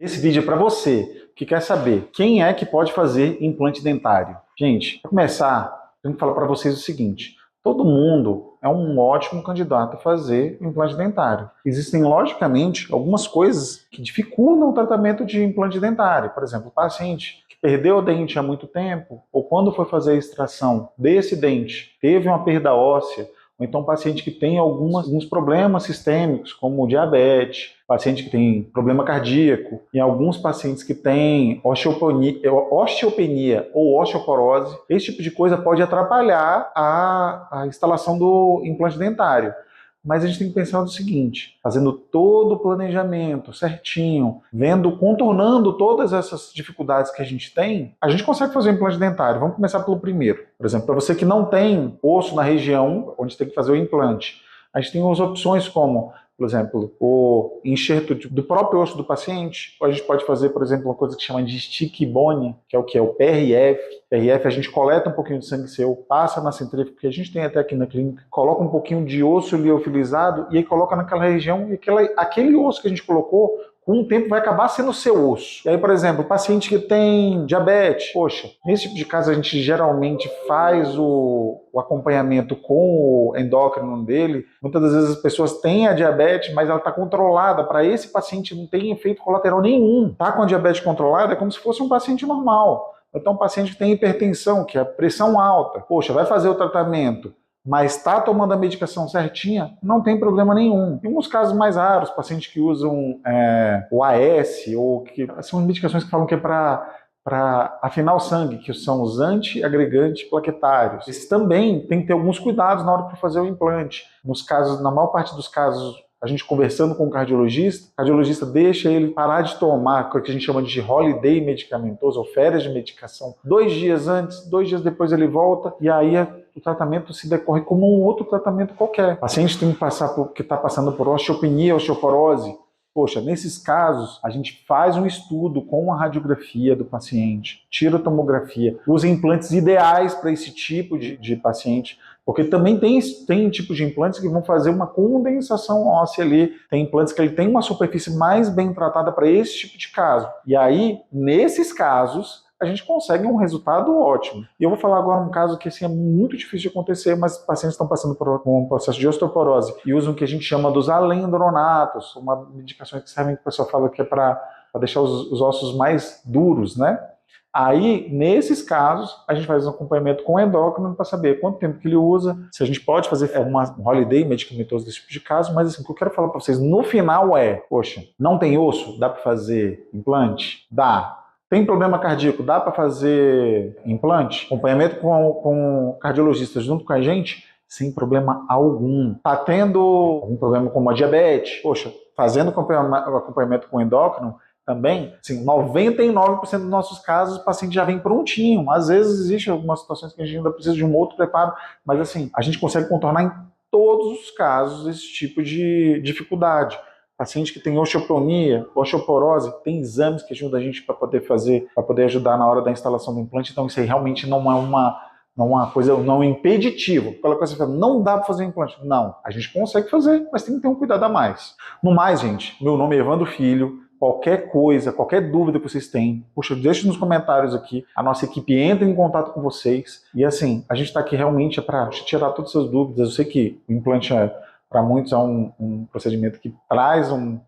Esse vídeo é para você que quer saber quem é que pode fazer implante dentário. Gente, para começar, eu tenho que falar para vocês o seguinte: todo mundo é um ótimo candidato a fazer implante dentário. Existem, logicamente, algumas coisas que dificultam o tratamento de implante dentário. Por exemplo, o paciente que perdeu o dente há muito tempo, ou quando foi fazer a extração desse dente, teve uma perda óssea, ou então paciente que tem alguns problemas sistêmicos, como diabetes, paciente que tem problema cardíaco, e alguns pacientes que têm osteopenia ou osteoporose. Esse tipo de coisa pode atrapalhar a instalação do implante dentário. Mas a gente tem que pensar no seguinte: fazendo todo o planejamento certinho, contornando todas essas dificuldades que a gente tem, a gente consegue fazer o implante dentário. Vamos começar pelo primeiro. Por exemplo, para você que não tem osso na região onde tem que fazer o implante, a gente tem as opções como, por exemplo, o enxerto do próprio osso do paciente. A gente pode fazer, por exemplo, uma coisa que chama de stick bone, que é o que? É o PRF. PRF, a gente coleta um pouquinho de sangue seu, passa na centrífuga, que a gente tem até aqui na clínica, coloca um pouquinho de osso liofilizado e aí coloca naquela região, e aquele osso que a gente colocou, com o tempo vai acabar sendo o seu osso. E aí, por exemplo, o paciente que tem diabetes, poxa, nesse tipo de caso a gente geralmente faz o acompanhamento com o endócrino dele. Muitas das vezes as pessoas têm a diabetes, mas ela está controlada. Para esse paciente não tem efeito colateral nenhum. Tá com a diabetes controlada é como se fosse um paciente normal. Então, um paciente que tem hipertensão, que é a pressão alta, poxa, vai fazer o tratamento, mas está tomando a medicação certinha, não tem problema nenhum. Em alguns casos mais raros, pacientes que usam o AS, ou que são medicações que falam que é para afinar o sangue, que são os antiagregantes plaquetários. Esses também tem que ter alguns cuidados na hora de fazer o implante. Na maior parte dos casos, a gente conversando com o cardiologista deixa ele parar de tomar o que a gente chama de holiday medicamentoso, ou férias de medicação, 2 dias antes, 2 dias depois ele volta, e aí o tratamento se decorre como um outro tratamento qualquer. O paciente tem que está passando por osteopenia, osteoporose. Poxa, nesses casos, a gente faz um estudo com a radiografia do paciente, tira a tomografia, usa implantes ideais para esse tipo de paciente, porque também tem tipos de implantes que vão fazer uma condensação óssea ali, tem implantes que ele tem uma superfície mais bem tratada para esse tipo de caso. E aí, nesses casos, a gente consegue um resultado ótimo. E eu vou falar agora um caso que assim, é muito difícil de acontecer, mas pacientes estão passando por um processo de osteoporose e usam o que a gente chama dos alendronatos, uma medicação que serve, que o pessoal fala que é para deixar os ossos mais duros, né? Aí, nesses casos, a gente faz um acompanhamento com o endócrino para saber quanto tempo que ele usa, se a gente pode fazer um holiday medicamentoso desse tipo de caso, mas assim, o que eu quero falar para vocês no final poxa, não tem osso? Dá para fazer implante? Dá. Tem problema cardíaco? Dá para fazer implante? Acompanhamento com cardiologistas junto com a gente? Sem problema algum. Está tendo algum problema como a diabetes? Poxa, fazendo acompanhamento com endócrino, também, assim, 99% dos nossos casos o paciente já vem prontinho. Às vezes existe algumas situações que a gente ainda precisa de um outro preparo, mas assim, a gente consegue contornar em todos os casos esse tipo de dificuldade. Paciente que tem osteopenia, osteoporose, tem exames que ajudam a gente para poder fazer, para poder ajudar na hora da instalação do implante. Então isso aí realmente não é uma coisa, não é impeditivo. Aquela coisa que você fala, não dá para fazer implante. Não, a gente consegue fazer, mas tem que ter um cuidado a mais. No mais, gente, meu nome é Evandro Filho. Qualquer coisa, qualquer dúvida que vocês têm, puxa, deixe nos comentários aqui. A nossa equipe entra em contato com vocês. E assim, a gente está aqui realmente para tirar todas as suas dúvidas. Eu sei que o implante, para muitos, é um procedimento que traz um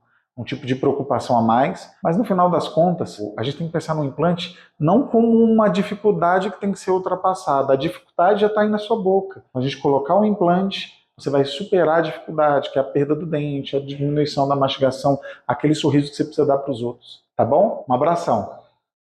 tipo de preocupação a mais, mas no final das contas, a gente tem que pensar no implante não como uma dificuldade que tem que ser ultrapassada. A dificuldade já está aí na sua boca. A gente colocar o implante, você vai superar a dificuldade, que é a perda do dente, a diminuição da mastigação, aquele sorriso que você precisa dar para os outros. Tá bom? Um abração.